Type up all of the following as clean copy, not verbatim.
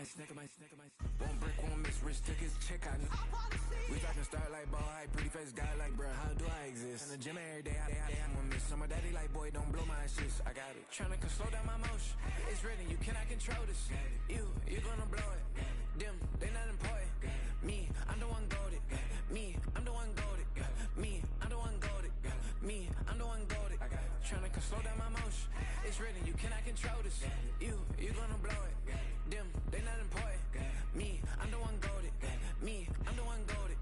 One brick, one miss, rich took his check out. We talking start like ball high, pretty face guy like, bruh, how do I exist? In the gym every day, I'm gonna miss. Summer daddy like, boy, don't blow my assist. I got it. Tryna slow down my motion. It's written, you cannot control this. You gonna blow it. Them, they not important. Me, I'm the one goated. Me, I'm the one goated. Me, I'm the one goated. Me, I'm the one goated. Tryna slow down my motion. It's written, you cannot control this. You gonna blow it. Them, they not important. Me, I'm the one goated. Me, I'm the one goated.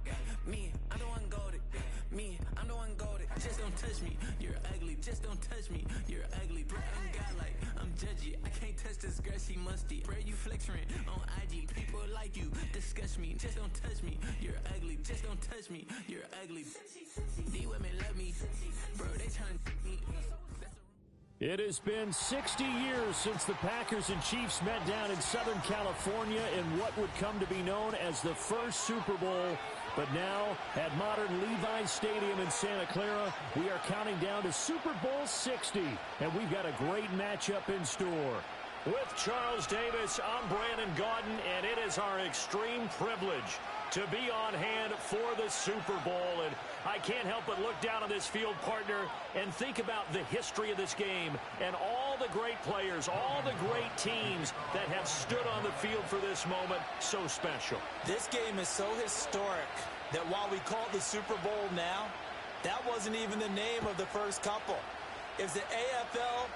Me, I'm the one goated. Me, I'm the one goated. Just don't touch me, you're ugly. Just don't touch me, you're ugly. Bro, I'm godlike, I'm judgy. I can't touch this girl, she musty. Bro, you flexing on IG. People like you disgust me. Just don't touch me, you're ugly. Just don't touch me, you're ugly. These women love me, bro. They trying to me. It has been 60 years since the Packers and Chiefs met down in Southern California in what would come to be known as the first Super Bowl. But now, at modern Levi's Stadium in Santa Clara, we are counting down to Super Bowl 60. And we've got a great matchup in store. With Charles Davis, I'm Brandon Gaudin, and it is our extreme privilege to be on hand for the Super Bowl. And I can't help but look down on this field, partner, and think about the history of this game and all the great players, all the great teams that have stood on the field for this moment. So special. This game is so historic that while we call it the Super Bowl now, that wasn't even the name of the first couple. It's the AFL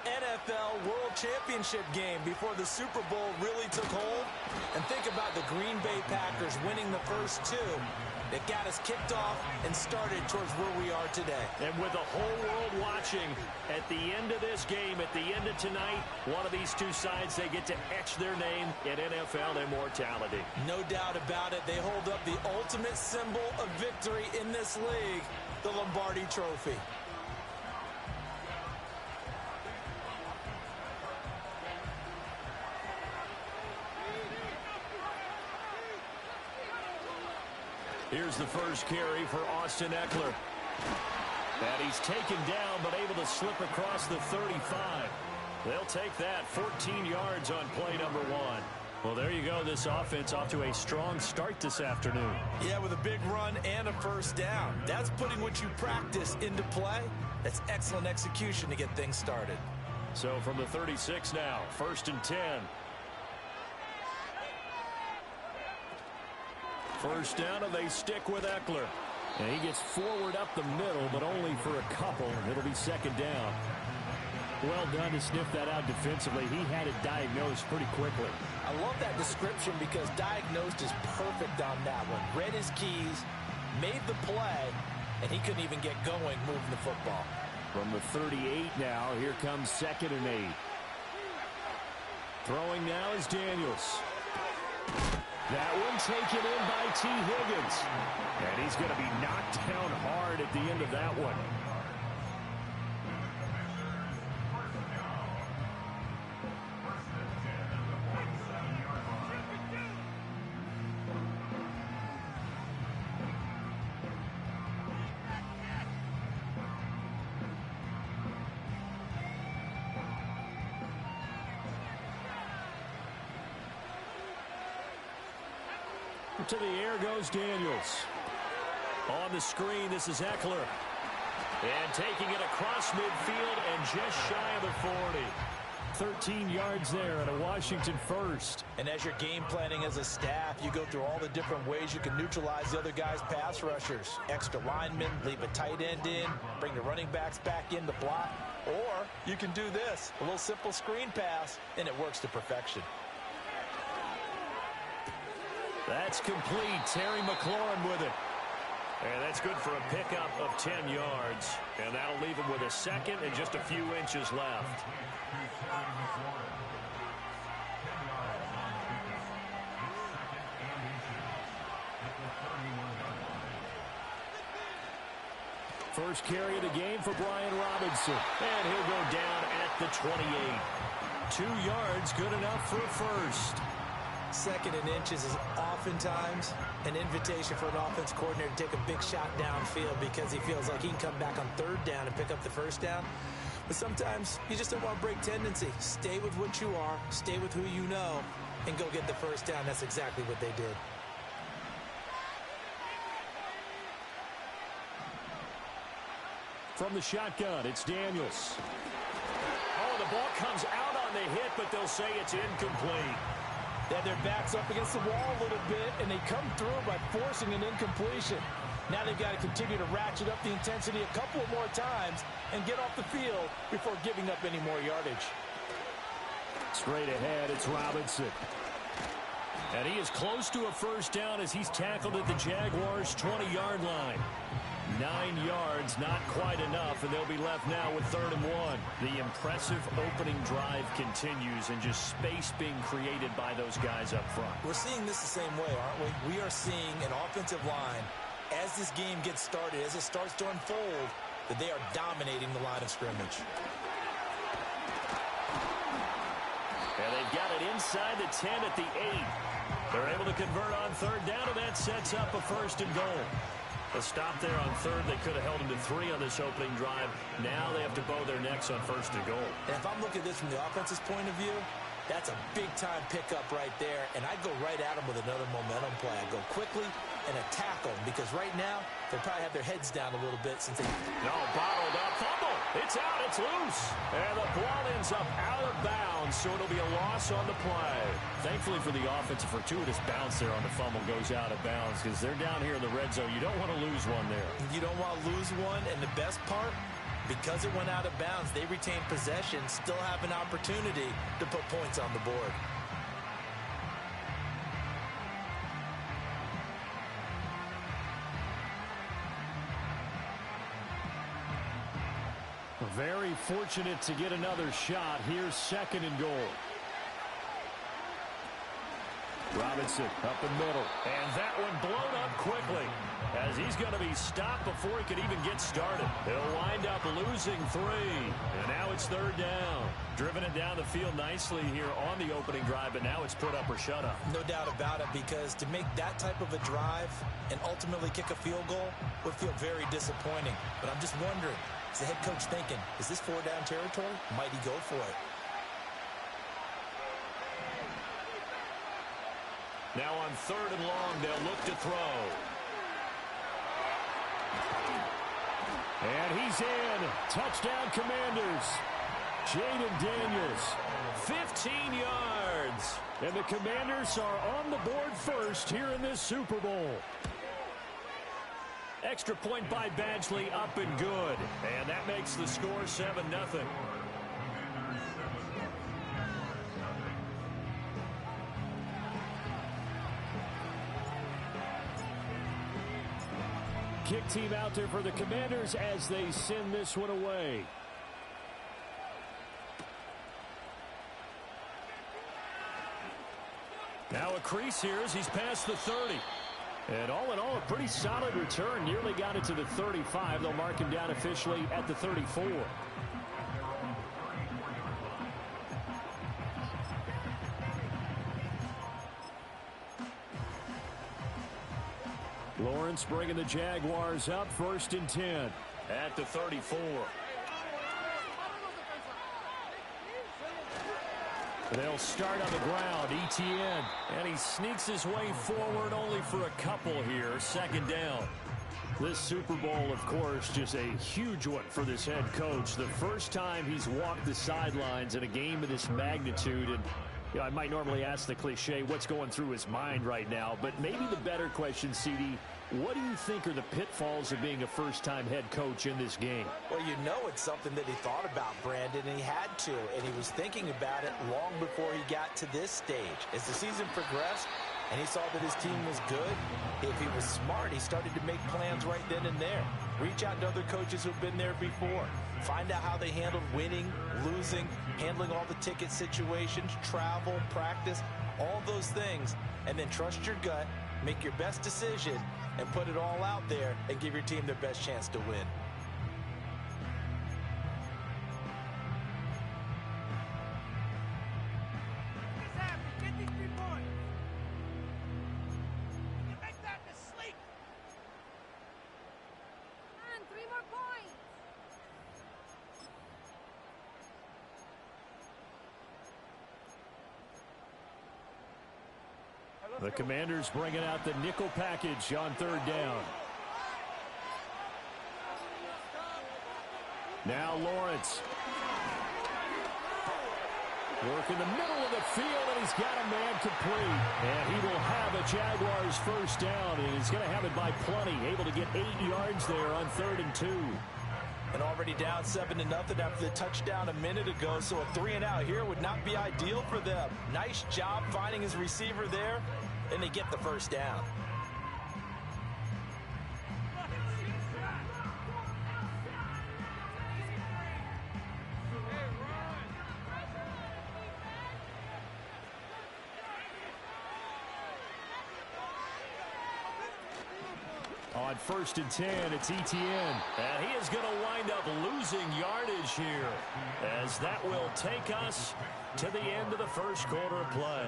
NFL World Championship game before the Super Bowl really took hold. And think about the Green Bay Packers winning the first two that got us kicked off and started towards where we are today. And with the whole world watching, at the end of this game, at the end of tonight, one of these two sides, they get to etch their name in NFL immortality. No doubt about it. They hold up the ultimate symbol of victory in this league, the Lombardi Trophy. Here's the first carry for Austin Eckler. And he's taken down, but able to slip across the 35. They'll take that. 14 yards on play number one. Well, there you go. This offense off to a strong start this afternoon. Yeah, with a big run and a first down. That's putting what you practice into play. That's excellent execution to get things started. So from the 36 now, 1st and 10. First down, and they stick with Eckler. And he gets forward up the middle, but only for a couple. It'll be 2nd down. Well done to sniff that out defensively. He had it diagnosed pretty quickly. I love that description because diagnosed is perfect on that one. Read his keys, made the play, and he couldn't even get going moving the football. From the 38 now, here comes 2nd and 8. Throwing now is Daniels. That one taken in by T. Higgins. And he's going to be knocked down hard at the end of that one. To the air goes Daniels. On the screen, this is Eckler. And taking it across midfield and just shy of the 40. 13 yards there and a Washington first. And as you're game planning as a staff, you go through all the different ways you can neutralize the other guy's pass rushers. Extra linemen, leave a tight end in, bring the running backs back in to block. Or you can do this, a little simple screen pass, and it works to perfection. That's complete. Terry McLaurin with it. And that's good for a pickup of 10 yards. And that'll leave him with a second and just a few inches left. First carry of the game for Brian Robinson. And he'll go down at the 28. 2 yards, good enough for a first. 2nd and inches is oftentimes an invitation for an offense coordinator to take a big shot downfield because he feels like he can come back on 3rd down and pick up the first down. But sometimes you just don't want to break tendency. Stay with what you are. Stay with who you know. and go get the first down. That's exactly what they did. From the shotgun, it's Daniels. Oh, the ball comes out on the hit, but they'll say it's incomplete. They had their backs up against the wall a little bit, and they come through by forcing an incompletion. Now they've got to continue to ratchet up the intensity a couple of more times and get off the field before giving up any more yardage. Straight ahead, it's Robinson. And he is close to a first down as he's tackled at the Jaguars' 20-yard line. 9 yards, not quite enough, and they'll be left now with 3rd and 1. The impressive opening drive continues, and just space being created by those guys up front. We're seeing this the same way, aren't we? We are seeing an offensive line, as this game gets started, as it starts to unfold, that they are dominating the line of scrimmage. And they've got it inside the 10 at the 8. They're able to convert on 3rd down, and that sets up a 1st and goal. A stop there on 3rd. They could have held them to 3 on this opening drive. Now they have to bow their necks on 1st and goal. And if I'm looking at this from the offense's point of view, that's a big-time pickup right there. And I go right at them with another momentum play. I go quickly and attack them because right now they probably have their heads down a little bit since they... No, bottled up. Fumble. It's out. It's loose. And the ball ends up out of bounds, so it'll be a loss on the play. Thankfully for the offense, a fortuitous bounce there on the fumble goes out of bounds because they're down here in the red zone. You don't want to lose one there. You don't want to lose one, and the best part, because it went out of bounds, they retain possession, still have an opportunity to put points on the board. Very fortunate to get another shot. Here's 2nd and goal. Robinson up the middle. And that one blown up quickly as he's going to be stopped before he could even get started. He'll wind up losing 3. And now it's 3rd down. Driven it down the field nicely here on the opening drive, but now it's put up or shut up. No doubt about it, because to make that type of a drive and ultimately kick a field goal would feel very disappointing. But I'm just wondering, is the head coach thinking, is this 4-down territory? Might he go for it? Now on 3rd and long, they'll look to throw. And he's in. Touchdown, Commanders. Jaden Daniels, 15 yards. And the Commanders are on the board first here in this Super Bowl. Extra point by Badgley, up and good. And that makes the score 7-0. Kick team out there for the Commanders as they send this one away. Now a crease here as he's past the 30. And all in all, a pretty solid return. Nearly got it to the 35. They'll mark him down officially at the 34. Lawrence bringing the Jaguars up 1st and 10 at the 34. They'll start on the ground. Etienne. And he sneaks his way forward only for a couple here. 2nd down. This Super Bowl, of course, just a huge one for this head coach. The first time he's walked the sidelines in a game of this magnitude. And you know, I might normally ask the cliche, what's going through his mind right now? But maybe the better question, CD, what do you think are the pitfalls of being a first-time head coach in this game? Well, you know it's something that he thought about, Brandon, and he had to. And he was thinking about it long before he got to this stage. As the season progressed and he saw that his team was good, if he was smart, he started to make plans right then and there. Reach out to other coaches who've been there before. Find out how they handled winning, losing, handling all the ticket situations, travel, practice, all those things. And then trust your gut, make your best decision, and put it all out there and give your team their best chance to win. The Commanders bringing out the nickel package on third down. Now Lawrence. Work in the middle of the field, and he's got a man complete. And he will have a Jaguars first down, and he's going to have it by plenty. Able to get 8 yards there on 3rd and 2. And already down 7-0 after the touchdown a minute ago, so a 3-and-out here would not be ideal for them. Nice job finding his receiver there, and they get the first down. On 1st and 10, it's Etienne. And he is going to wind up losing yardage here, as that will take us to the end of the first quarter of play.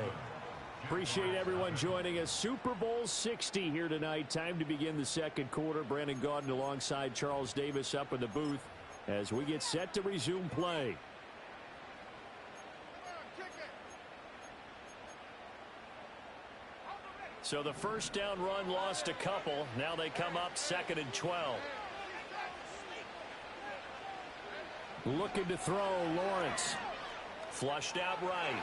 Appreciate everyone joining us. Super Bowl 60 here tonight. Time to begin the second quarter. Brandon Gaudin alongside Charles Davis up in the booth as we get set to resume play. So the first down run lost a couple. Now they come up 2nd and 12. Looking to throw, Lawrence. Flushed out right.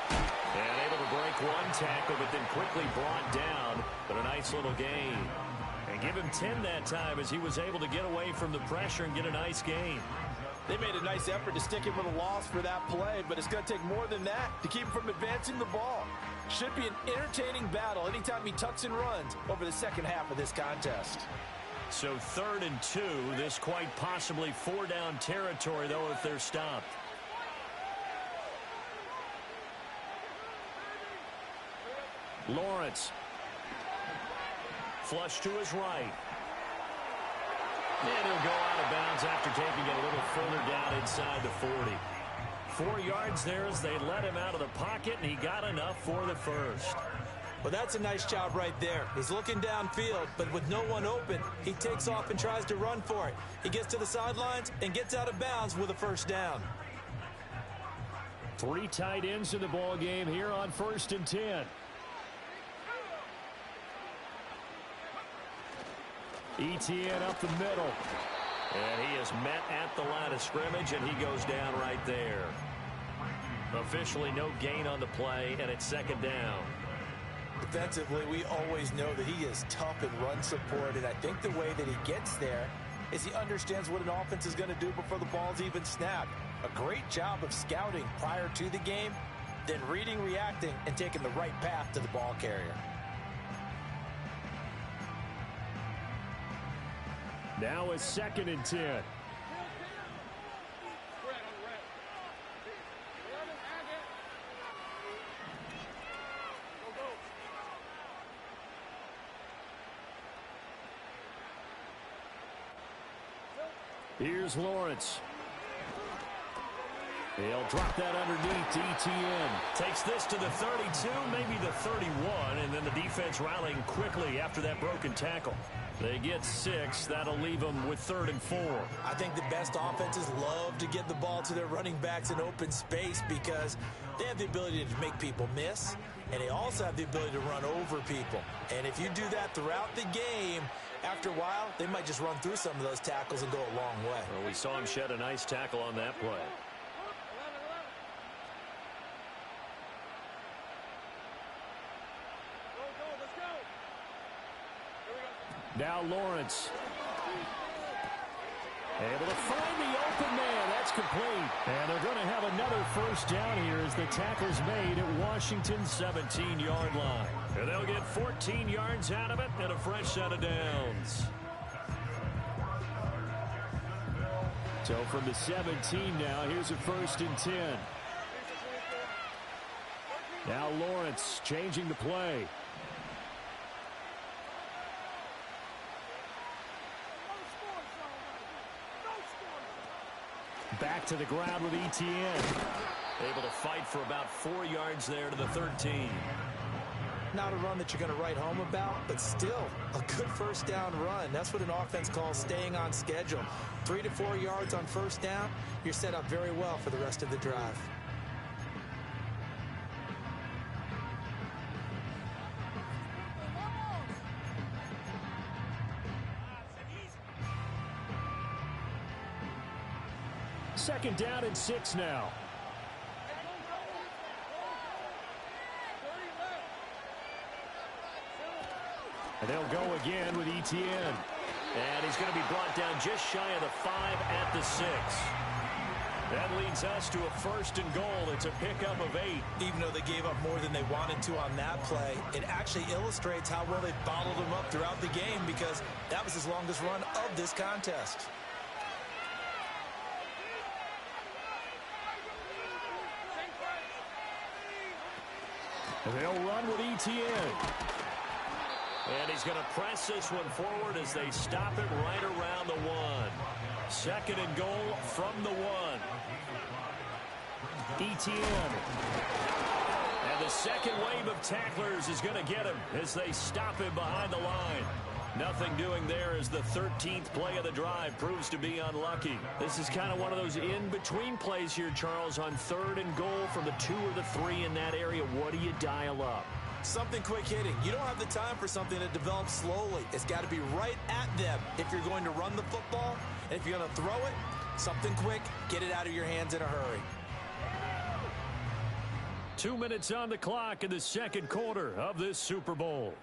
And able to break one tackle, but then quickly brought down. But a nice little gain. And give him 10 that time as he was able to get away from the pressure and get a nice gain. They made a nice effort to stick him with a loss for that play, but it's going to take more than that to keep him from advancing the ball. Should be an entertaining battle anytime he tucks and runs over the second half of this contest. So 3rd and 2, this quite possibly 4-down territory, though, if they're stopped. Lawrence. Flush to his right. And he'll go out of bounds after taking it a little further down inside the 40. 4 yards there as they let him out of the pocket, and he got enough for the first. Well, that's a nice job right there. He's looking downfield, but with no one open, he takes off and tries to run for it. He gets to the sidelines and gets out of bounds with a first down. 3 tight ends in the ball game here on 1st and 10. Etienne up the middle. And he is met at the line of scrimmage, and he goes down right there. Officially no gain on the play, and it's 2nd down. Defensively, we always know that he is tough in run support, and I think the way that he gets there is he understands what an offense is going to do before the ball's even snapped. A great job of scouting prior to the game, then reading, reacting, and taking the right path to the ball carrier. Now it's 2nd and 10. Here's Lawrence. He'll drop that underneath to Etienne. Takes this to the 32, maybe the 31, and then the defense rallying quickly after that broken tackle. They get 6. That'll leave them with 3rd and 4. I think the best offenses love to get the ball to their running backs in open space because they have the ability to make people miss, and they also have the ability to run over people. And if you do that throughout the game, after a while, they might just run through some of those tackles and go a long way. Well, we saw him shed a nice tackle on that play. Now Lawrence. Able to find the open man. That's complete. And they're going to have another first down here as the tackle's made at Washington's 17-yard line. And they'll get 14 yards out of it and a fresh set of downs. So from the 17 now, here's a 1st and 10. Now Lawrence changing the play. Back to the ground with Etienne. Able to fight for about 4 yards there to the 13. Not a run that you're going to write home about, but still a good first down run. That's what an offense calls staying on schedule. 3 to 4 yards on first down, you're set up very well for the rest of the drive. 2nd down and 6 now. And they'll go again with Etienne. And he's going to be brought down just shy of the 5 at the 6. That leads us to a 1st and goal. It's a pickup of 8. Even though they gave up more than they wanted to on that play, it actually illustrates how well they bottled him up throughout the game, because that was his longest run of this contest. They'll run with Etienne. And he's going to press this one forward as they stop it right around the 1. 2nd and goal from the 1. Etienne. And the second wave of tacklers is going to get him as they stop him behind the line. Nothing doing there as the 13th play of the drive proves to be unlucky. This is kind of one of those in-between plays here, Charles, on 3rd and goal from the 2 or the 3 in that area. What do you dial up? Something quick hitting. You don't have the time for something that develops slowly. It's got to be right at them if you're going to run the football. And if you're going to throw it, something quick, get it out of your hands in a hurry. 2 minutes on the clock in the 2nd quarter of this Super Bowl.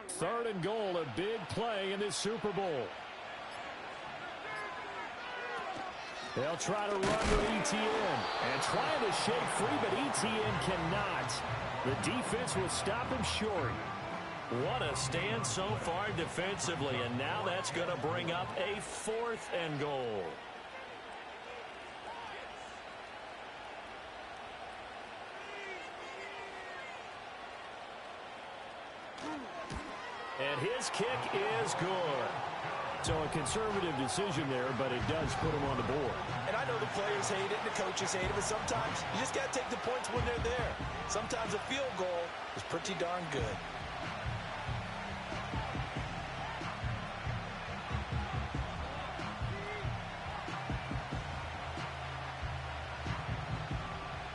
Third and goal, a big play in this Super Bowl. They'll try to run with Etienne. And trying to shake free, but Etienne cannot. The defense will stop him short. What a stand so far defensively, and now that's going to bring up a 4th and goal. And his kick is good. So a conservative decision there, but it does put him on the board. And I know the players hate it and the coaches hate it, but sometimes you just got to take the points when they're there. Sometimes a field goal is pretty darn good.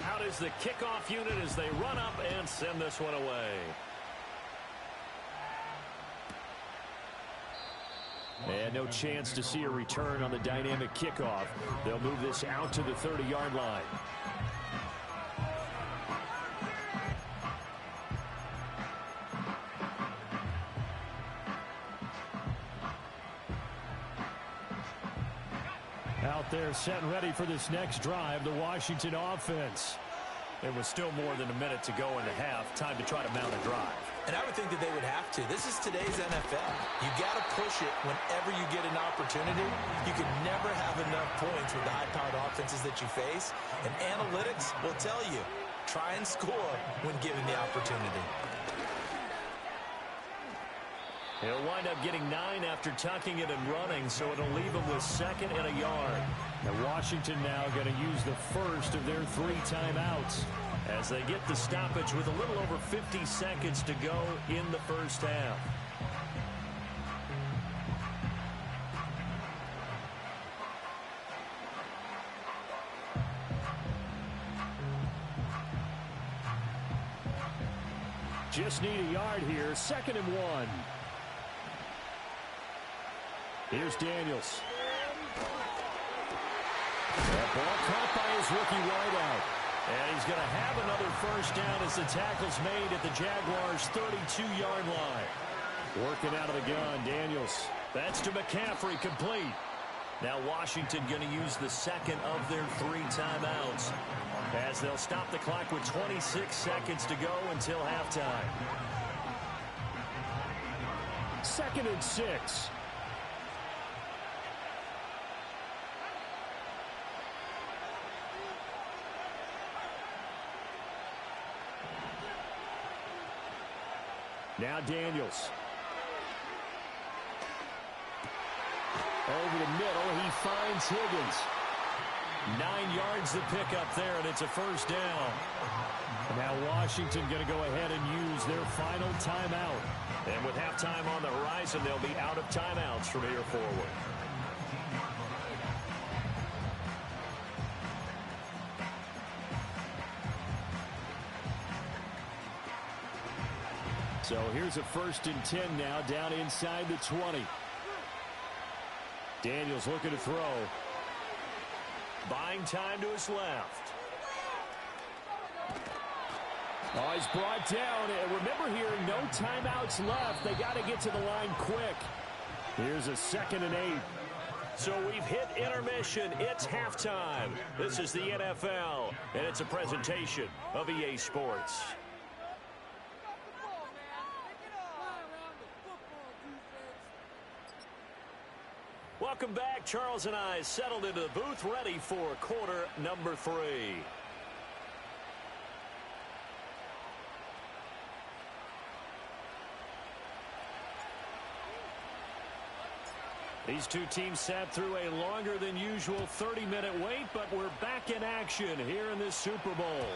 Out is the kickoff unit as they run up and send this one away. And no chance to see a return on the dynamic kickoff. They'll move this out to the 30-yard line. Out there set and ready for this next drive, the Washington offense. There was still more than a minute to go in the half. Time to try to mount a drive. And I would think that they would have to. This is today's NFL. You got to push it whenever you get an opportunity. You can never have enough points with the high-powered offenses that you face. And analytics will tell you, try and score when given the opportunity. He'll wind up getting 9 after tucking it and running, so it'll leave him with 2nd and a yard. Now Washington now going to use the first of their 3 timeouts as they get the stoppage with a little over 50 seconds to go in the first half. Just need a yard here. 2nd and 1. Here's Daniels. That ball caught by his rookie wideout. And he's going to have another first down as the tackle's made at the Jaguars' 32-yard line. Working out of the gun, Daniels. That's to McCaffrey, complete. Now Washington going to use the 2nd of their 3 timeouts as they'll stop the clock with 26 seconds to go until halftime. 2nd and 6. Now Daniels. Over the middle, he finds Higgins. 9 yards to pick up there, and it's a first down. Now Washington going to go ahead and use their final timeout. And with halftime on the horizon, they'll be out of timeouts from here forward. So here's a 1st and 10 now, down inside the 20. Daniels looking to throw. Buying time to his left. Oh, he's brought down. And remember here, no timeouts left. They got to get to the line quick. Here's a 2nd and 8. So we've hit intermission. It's halftime. This is the NFL, and it's a presentation of EA Sports. Welcome back. Charles and I settled into the booth, ready for quarter number 3. These two teams sat through a longer than usual 30-minute wait, but we're back in action here in this Super Bowl.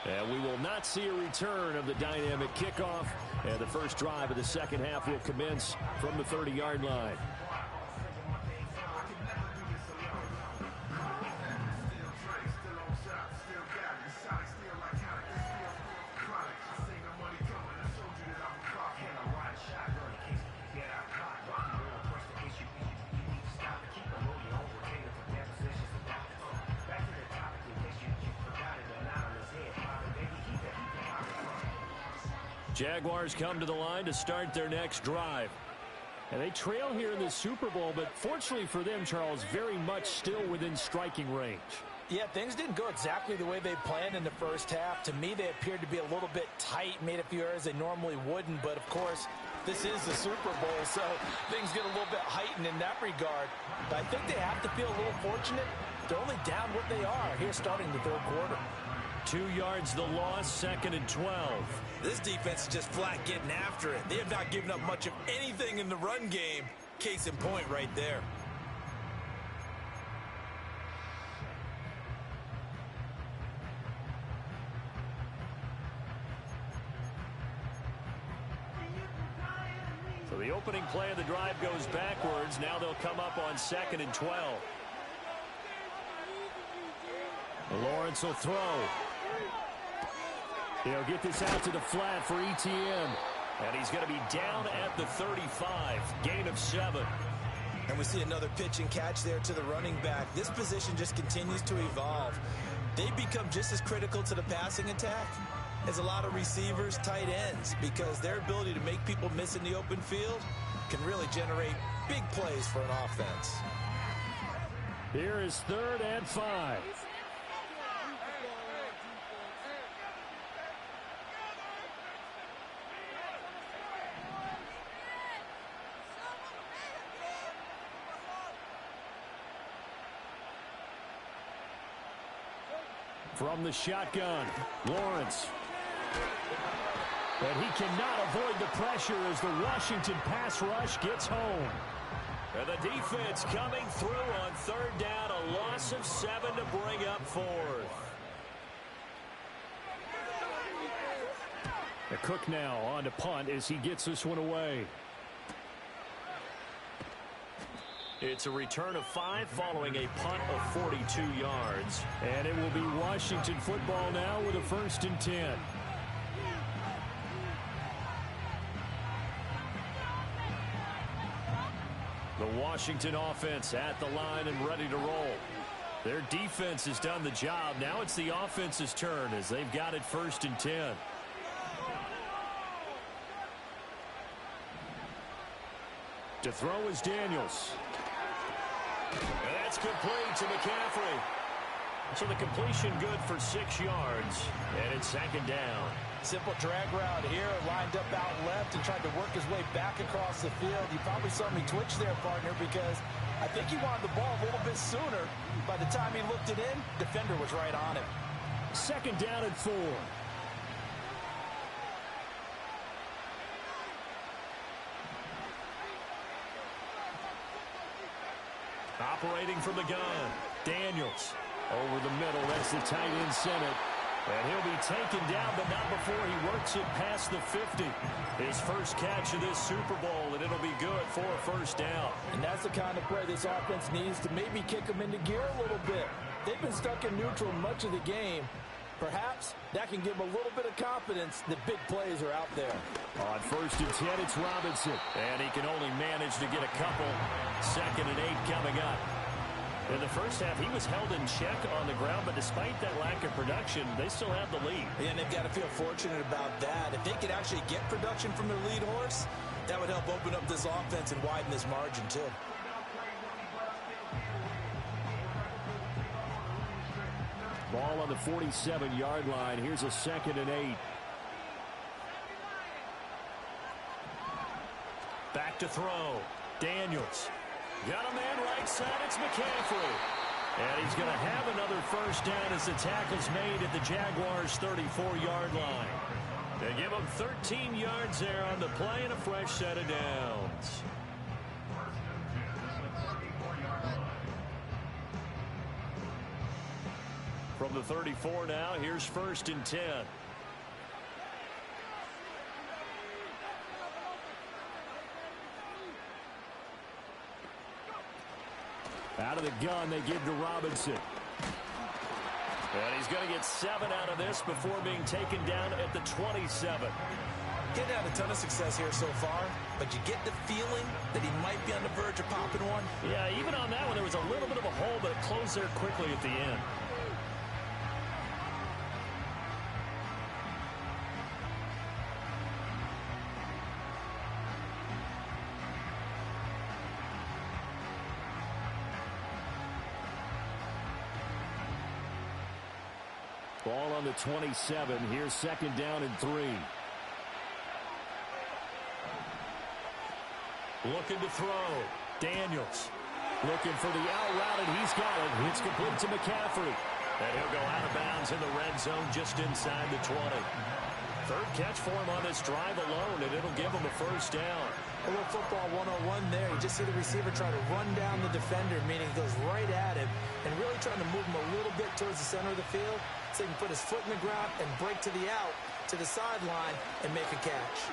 And we will not see a return of the dynamic kickoff. And the first drive of the second half will commence from the 30-yard line. Jaguars come to the line to start their next drive. And they trail here in the Super Bowl, but fortunately for them, Charles, very much still within striking range. Yeah, things didn't go exactly the way they planned in the first half. To me, they appeared to be a little bit tight, made a few errors they normally wouldn't. But, of course, this is the Super Bowl, so things get a little bit heightened in that regard. But I think they have to feel a little fortunate. They're only down what they are here starting the third quarter. 2 yards the loss, 2nd and 12. This defense is just flat getting after it. They have not given up much of anything in the run game. Case in point right there. So the opening play of the drive goes backwards. Now they'll come up on 2nd and 12. Lawrence will throw. He'll get this out to the flat for ETN. And he's going to be down at the 35. Gain of 7. And we see another pitch and catch there to the running back. This position just continues to evolve. They become just as critical to the passing attack as a lot of receivers, tight ends, because their ability to make people miss in the open field can really generate big plays for an offense. Here is 3rd and 5. From the shotgun, Lawrence. But he cannot avoid the pressure as the Washington pass rush gets home. And the defense coming through on 3rd down, a loss of 7 to bring up 4th. The Cook now on to punt as he gets this one away. It's a return of 5 following a punt of 42 yards. And it will be Washington football now with a 1st and 10. The Washington offense at the line and ready to roll. Their defense has done the job. Now it's the offense's turn as they've got it 1st and 10. To throw is Daniels. And that's complete to McCaffrey. So the completion good for 6 yards. And it's 2nd down. Simple drag route here, lined up out left and tried to work his way back across the field. You probably saw me twitch there, partner, because I think he wanted the ball a little bit sooner. By the time he looked it in, defender was right on him. 2nd down and 4. Operating from the gun. Daniels over the middle. That's the tight end center. And he'll be taken down, but not before he works it past the 50. His first catch of this Super Bowl, and it'll be good for a first down. And that's the kind of play this offense needs to maybe kick them into gear a little bit. They've been stuck in neutral much of the game. Perhaps that can give them a little bit of confidence that big plays are out there. On 1st and 10, it's Robinson. And he can only manage to get a couple. 2nd and 8 coming up. In the first half, he was held in check on the ground, but despite that lack of production, they still have the lead. And they've got to feel fortunate about that. If they could actually get production from their lead horse, that would help open up this offense and widen this margin, too. Ball on the 47-yard line. Here's a 2nd and 8. Back to throw. Daniels. Got a man right side. It's McCaffrey. And he's going to have another first down as the tackle's made at the Jaguars' 34-yard line. They give him 13 yards there on the play and a fresh set of downs. From the 34 now, here's 1st and 10. Out of the gun, they give to Robinson. And he's going to get 7 out of this before being taken down at the 27. Getting had a ton of success here so far, but you get the feeling that he might be on the verge of popping one. Yeah, even on that one, there was a little bit of a hole, but it closed there quickly at the end. Ball on the 27. Here's 2nd down and 3. Looking to throw. Daniels looking for the out route, and he's got it. It's complete to McCaffrey. And he'll go out of bounds in the red zone just inside the 20. 3rd catch for him on this drive alone, and it'll give him a first down. A little football 101 there. You just see the receiver try to run down the defender, meaning he goes right at him, and really trying to move him a little bit towards the center of the field so he can put his foot in the ground and break to the out, to the sideline, and make a catch.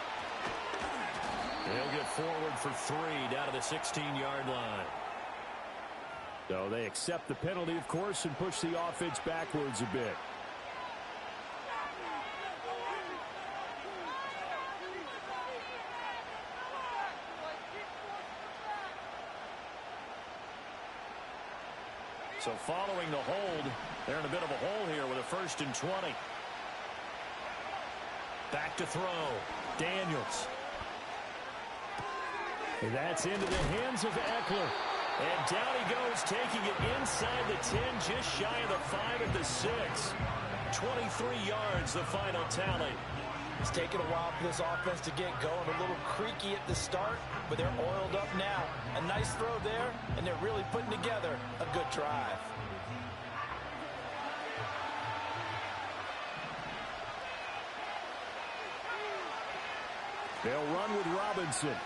They'll get forward for 3 down to the 16-yard line. So they accept the penalty, of course, and push the offense backwards a bit. So following the hold, they're in a bit of a hole here with a 1st and 20. Back to throw. Daniels. And that's into the hands of Eckler. And down he goes, taking it inside the 10, just shy of the 5 at the 6. 23 yards, the final tally. It's taken a while for this offense to get going. A little creaky at the start, but they're oiled up now. A nice throw there, and they're really putting together a good drive. They'll run with Robinson.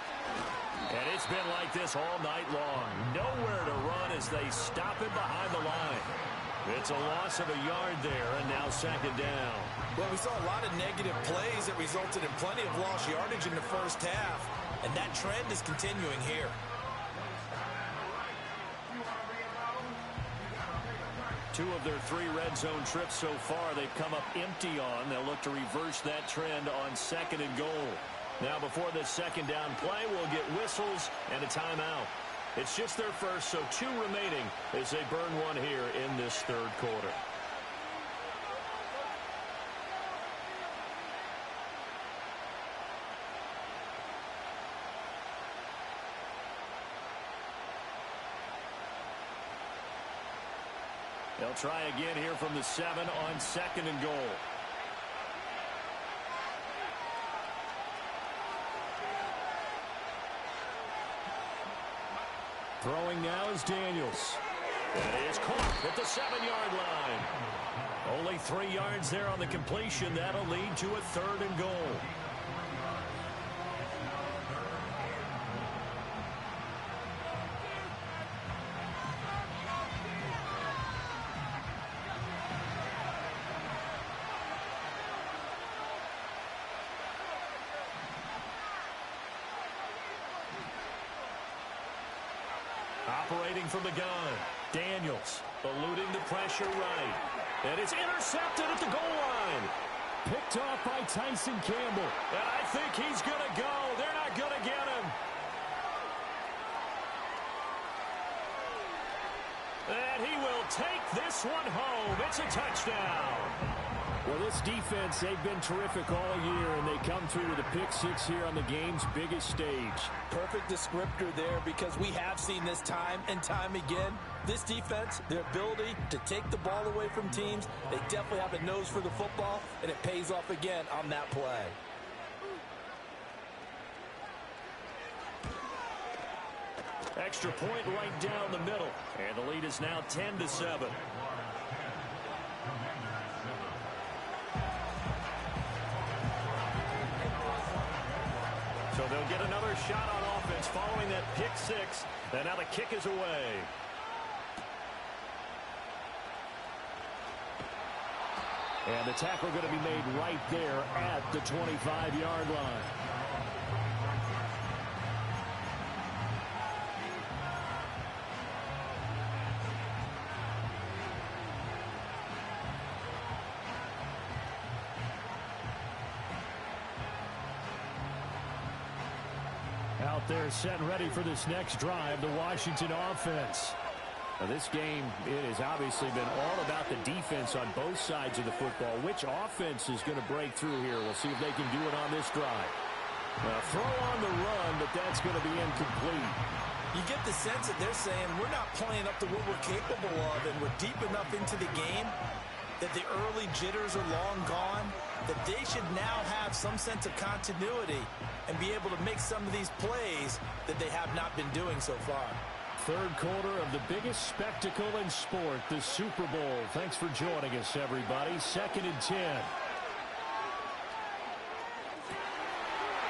And it's been like this all night long. Nowhere to run as they stop him behind the line. It's a loss of a yard there, and now 2nd down. Well, we saw a lot of negative plays that resulted in plenty of lost yardage in the first half, and that trend is continuing here. Two of their 3 red zone trips so far they've come up empty on. They'll look to reverse that trend on 2nd and goal. Now before the 2nd down play, we'll get whistles and a timeout. It's just their first, so 2 remaining as they burn one here in this 3rd quarter. They'll try again here from the 7 on 2nd and goal. Throwing now is Daniels. And he is caught at the 7-yard line. Only 3 yards there on the completion. That'll lead to a 3rd and goal. Operating from the gun. Daniels eluding the pressure right. And it's intercepted at the goal line. Picked off by Tyson Campbell. And I think he's going to go. They're not going to get him. And he will take this one home. It's a touchdown. Well, this defense, they've been terrific all year, and they come through with a pick six here on the game's biggest stage. Perfect descriptor there, because we have seen this time and time again. This defense, their ability to take the ball away from teams, they definitely have a nose for the football, and it pays off again on that play. Extra point right down the middle, and the lead is now 10-7. So they'll get another shot on offense following that pick six. And now the kick is away. And the tackle going to be made right there at the 25-yard line. Out there set and ready for this next drive, the Washington offense. Now this game, it has obviously been all about the defense on both sides of the football. Which offense is going to break through here? We'll see if they can do it on this drive. Throw on the run, but that's going to be incomplete. You get the sense that they're saying we're not playing up to what we're capable of, and we're deep enough into the game that the early jitters are long gone, that they should now have some sense of continuity and be able to make some of these plays that they have not been doing so far. Third quarter of the biggest spectacle in sport, the Super Bowl. Thanks for joining us, everybody. 2nd and 10.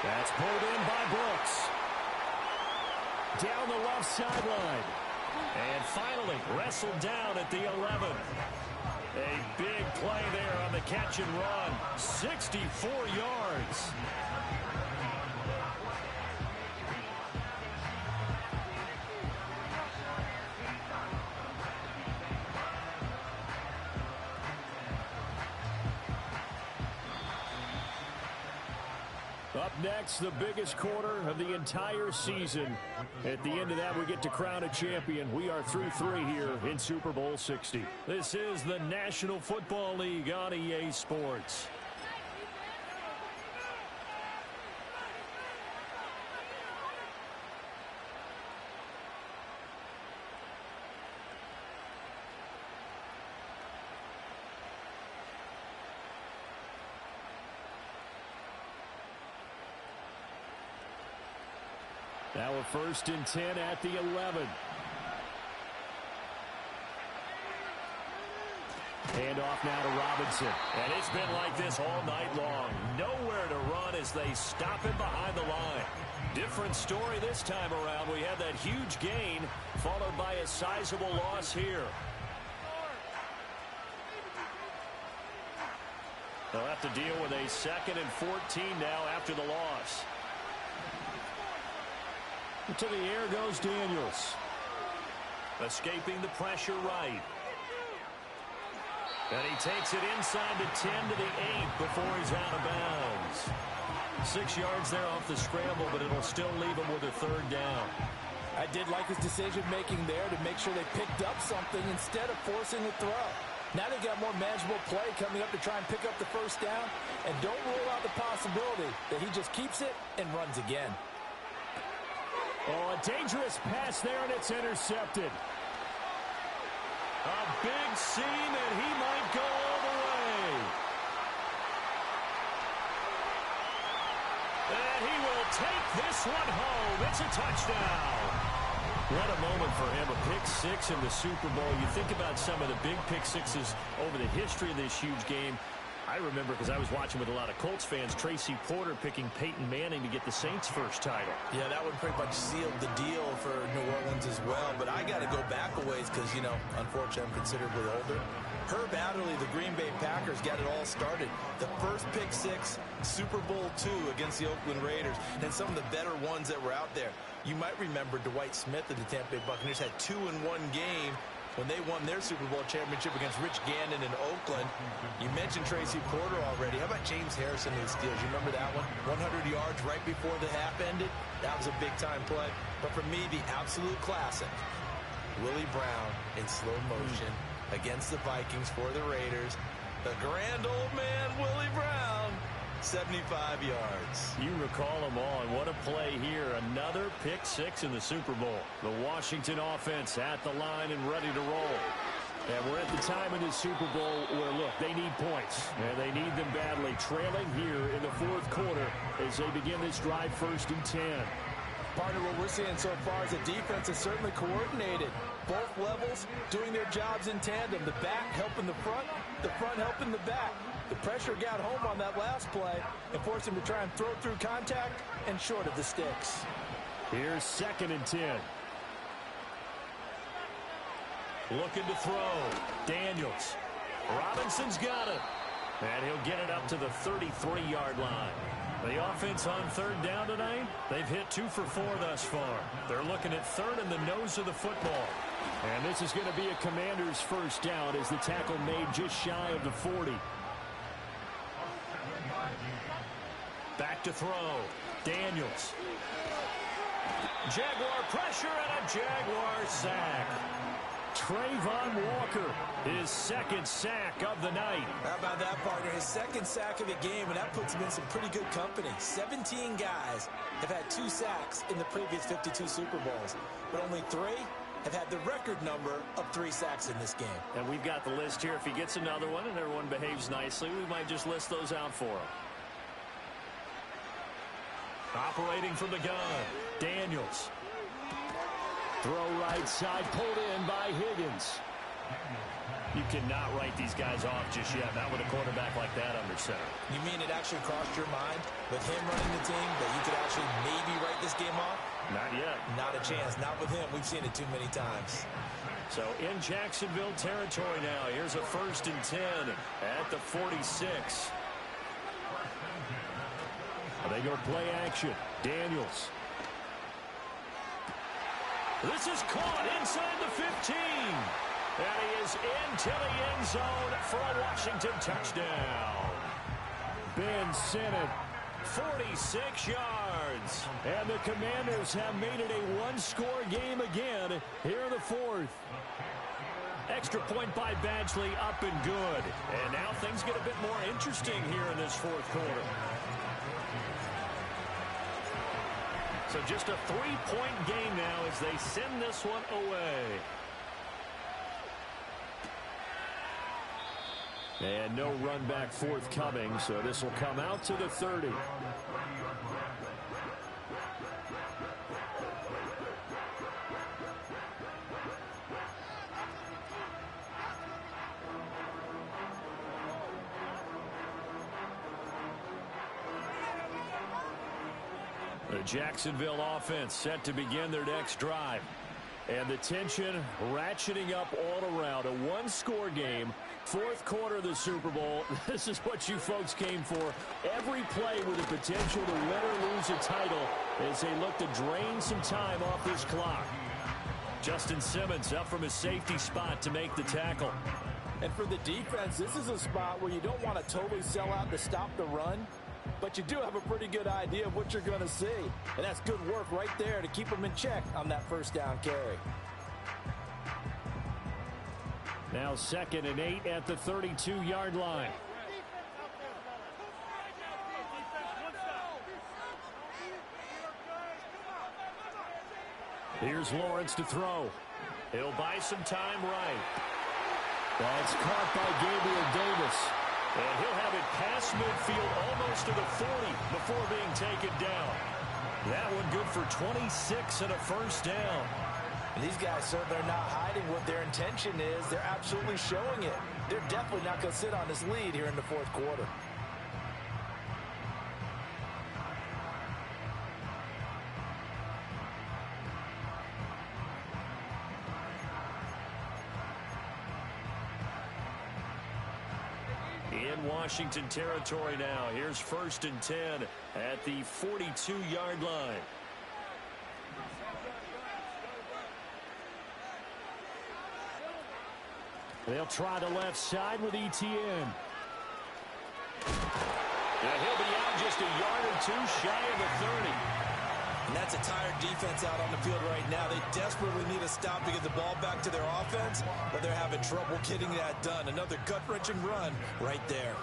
That's pulled in by Brooks. Down the left sideline. And finally wrestled down at the 11. A big play there on the catch and run. 64 yards. Up next, the biggest quarter of the entire season. At the end of that, we get to crown a champion. We are through 3 here in Super Bowl 60. This is the National Football League on EA Sports. Now a 1st and 10 at the 11. Hand off now to Robinson. And it's been like this all night long. Nowhere to run as they stop him behind the line. Different story this time around. We had that huge gain followed by a sizable loss here. They'll have to deal with a 2nd and 14 now after the loss. To the air goes Daniels. Escaping the pressure right. And he takes it inside the 10 to the 8 before he's out of bounds. 6 yards there off the scramble, but it'll still leave him with a 3rd down. I did like his decision-making there to make sure they picked up something instead of forcing a throw. Now they got more manageable play coming up to try and pick up the 1st down, and don't rule out the possibility that he just keeps it and runs again. Oh, a dangerous pass there, and it's intercepted. A big seam, and he might go all the way. And he will take this one home. It's a touchdown. What a moment for him, a pick six in the Super Bowl. You think about some of the big pick sixes over the history of this huge game. I remember, because I was watching with a lot of Colts fans, Tracy Porter picking Peyton Manning to get the Saints' first title. Yeah, that one pretty much sealed the deal for New Orleans as well. But I got to go back a ways because, you know, unfortunately I'm considerably older. Herb Adderley, the Green Bay Packers, got it all started. The first pick six, Super Bowl II against the Oakland Raiders, and some of the better ones that were out there. You might remember Dwight Smith of the Tampa Bay Buccaneers had 2 in one game when they won their Super Bowl championship against Rich Gannon in Oakland. You mentioned Tracy Porter already. How about James Harrison in the Steelers? You remember that one? 100 yards right before the half ended? That was a big-time play. But for me, the absolute classic, Willie Brown in slow motion against the Vikings for the Raiders. The grand old man, Willie Brown, 75 yards. You recall them all, and what a play here. Another pick six in the Super Bowl. The Washington offense at the line and ready to roll. And we're at the time in the Super Bowl where, look, they need points, and they need them badly. Trailing here in the fourth quarter as they begin this drive, 1st and 10. Partner, what we're seeing so far is the defense is certainly coordinated. Both levels doing their jobs in tandem. The back helping the front helping the back. The pressure got home on that last play and forced him to try and throw through contact and short of the sticks. Here's 2nd and 10. Looking to throw. Daniels. Robinson's got it. And he'll get it up to the 33-yard line. The offense on 3rd down tonight, they've hit 2 for 4 thus far. They're looking at 3rd in the nose of the football. And this is going to be a Commanders' first down as the tackle made just shy of the 40. Back to throw. Daniels. Jaguar pressure and a Jaguar sack. Trayvon Walker, his 2nd sack of the night. How about that, partner? His 2nd sack of the game, and that puts him in some pretty good company. 17 guys have had 2 sacks in the previous 52 Super Bowls, but only 3 have had the record number of 3 sacks in this game. And we've got the list here. If he gets another one and everyone behaves nicely, we might just list those out for him. Operating from the gun, Daniels. Throw right side, pulled in by Higgins. You cannot write these guys off just yet, not with a quarterback like that under center. You mean it actually crossed your mind with him running the team that you could actually maybe write this game off? Not yet. Not a chance. Not with him. We've seen it too many times. So in Jacksonville territory now. Here's a 1st and 10 at the 46. They go play action. Daniels. This is caught inside the 15. And he is into the end zone for a Washington touchdown. Ben Sinnott, 46 yards. And the Commanders have made it a one-score game again here in the 4th. Extra point by Badgley, up and good. And now things get a bit more interesting here in this 4th quarter. So just a 3-point game now as they send this one away. And no run back forthcoming, so this will come out to the 30. The Jacksonville offense set to begin their next drive. And the tension ratcheting up all around. A one-score game, 4th quarter of the Super Bowl. This is what you folks came for. Every play with the potential to win or lose a title as they look to drain some time off this clock. Justin Simmons up from his safety spot to make the tackle. And for the defense, this is a spot where you don't want to totally sell out to stop the run, but you do have a pretty good idea of what you're going to see. And that's good work right there to keep them in check on that 1st down carry. Now 2nd and 8 at the 32-yard line. Here's Lawrence to throw. He'll buy some time right. That's caught by Gabriel Davis. And he'll have it past midfield almost to the 40 before being taken down. That one good for 26 and a 1st down. And these guys, sir, they're not hiding what their intention is. They're absolutely showing it. They're definitely not going to sit on this lead here in the 4th quarter. in Washington territory now. Here's 1st and 10 at the 42-yard line. They'll try the left side with ETN. Yeah, he'll be out just a yard or two shy of the 30. And that's a tired defense out on the field right now. They desperately need a stop to get the ball back to their offense, but they're having trouble getting that done. Another gut-wrenching run right there.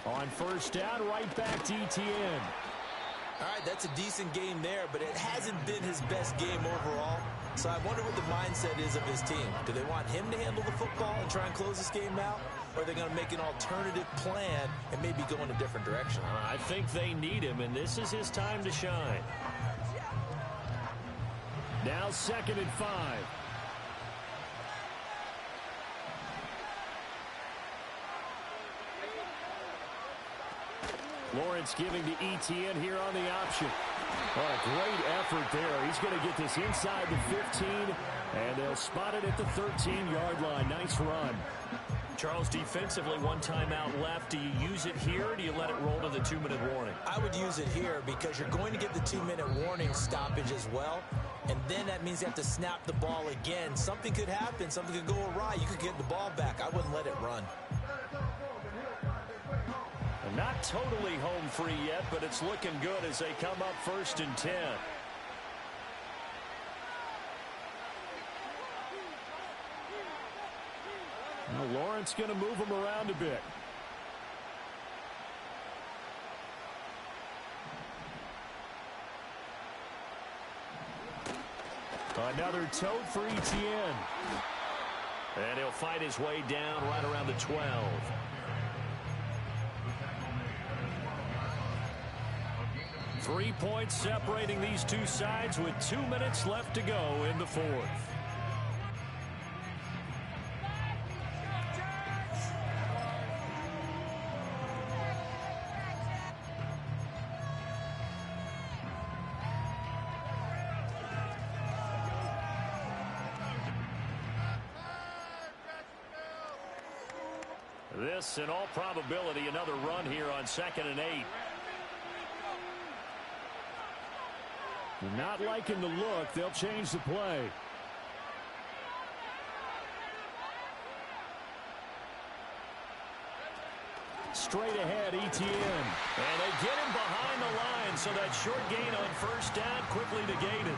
On 1st down, right back to ETN. All right, that's a decent game there, but it hasn't been his best game overall. So I wonder what the mindset is of his team. Do they want him to handle the football and try and close this game out? Or are they going to make an alternative plan and maybe go in a different direction? I think they need him, and this is his time to shine. Now 2nd and 5. Lawrence giving to ETN here on the option. What a great effort there. He's going to get this inside the 15, and they'll spot it at the 13-yard line. Nice run. Charles, defensively, 1 timeout left. Do you use it here, or do you let it roll to the 2-minute warning? I would use it here because you're going to get the 2-minute warning stoppage as well. And then that means you have to snap the ball again. Something could happen. Something could go awry. You could get the ball back. I wouldn't let it run. Not totally home free yet, but it's looking good as they come up 1st and 10. Now Lawrence going to move him around a bit. Another tote for ETN. And he'll fight his way down right around the 12. 3 points separating these two sides with 2 minutes left to go in the 4th. This, in all probability, another run here on 2nd and 8. Not liking the look. They'll change the play. Straight ahead, ETN. And they get him behind the line, so that short gain on 1st down quickly negated.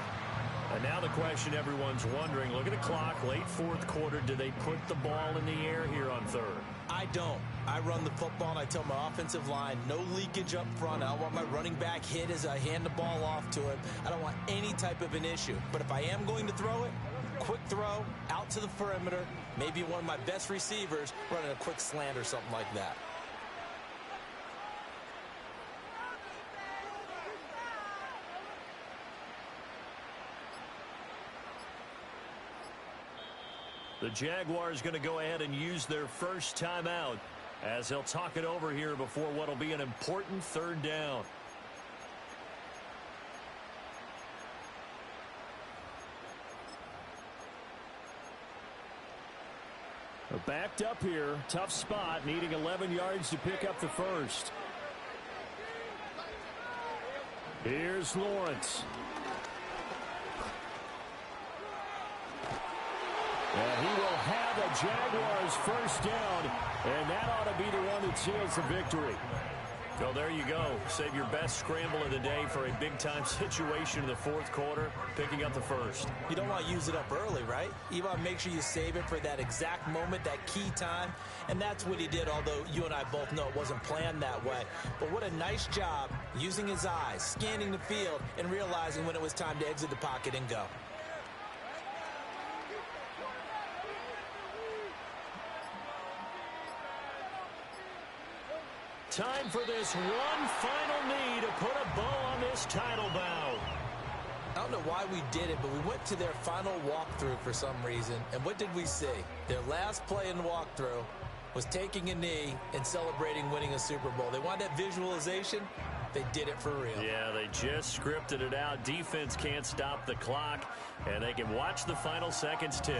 And now the question everyone's wondering, look at the clock, late 4th quarter, do they put the ball in the air here on 3rd? I don't. I run the football and I tell my offensive line, no leakage up front. I don't want my running back hit as I hand the ball off to him. I don't want any type of an issue. But if I am going to throw it, quick throw, out to the perimeter, maybe one of my best receivers running a quick slant or something like that. The Jaguars going to go ahead and use their first timeout as they'll talk it over here before what will be an important 3rd down. Backed up here. Tough spot. Needing 11 yards to pick up the 1st. Here's Lawrence. And he will have a Jaguars 1st down, and that ought to be the one that seals the victory. Well, there you go. Save your best scramble of the day for a big-time situation in the 4th quarter, picking up the 1st. You don't want to use it up early, right? You want to make sure you save it for that exact moment, that key time, and that's what he did, although you and I both know it wasn't planned that way. But what a nice job using his eyes, scanning the field, and realizing when it was time to exit the pocket and go. Time for this one final knee to put a bow on this title bout. I don't know why we did it, but we went to their final walkthrough for some reason. And what did we see? Their last play in the walkthrough was taking a knee and celebrating winning a Super Bowl. They wanted that visualization. They did it for real. Yeah, they just scripted it out. Defense can't stop the clock, and they can watch the final seconds tick.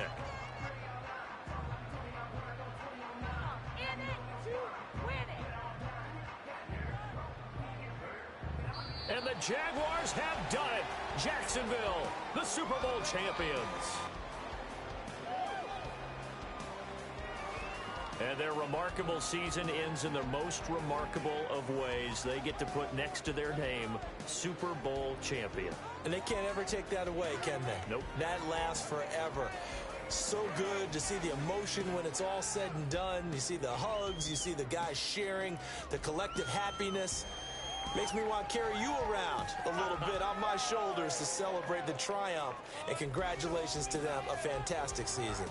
And the Jaguars have done it. Jacksonville, the Super Bowl champions. And their remarkable season ends in the most remarkable of ways. They get to put next to their name, Super Bowl champion. And they can't ever take that away, can they? Nope. That lasts forever. So good to see the emotion when it's all said and done. You see the hugs, you see the guys sharing, the collective happiness. Makes me want to carry you around a little bit on my shoulders to celebrate the triumph. And congratulations to them, a fantastic season.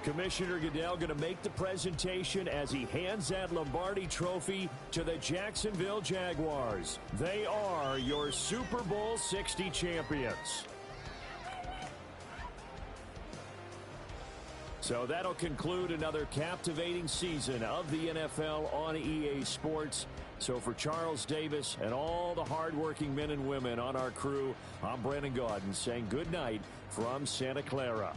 Commissioner Goodell going to make the presentation as he hands that Lombardi trophy to the Jacksonville Jaguars. They are your Super Bowl 60 champions. So that'll conclude another captivating season of the NFL on EA Sports. So for Charles Davis and all the hardworking men and women on our crew, I'm Brandon Gaudin saying good night from Santa Clara.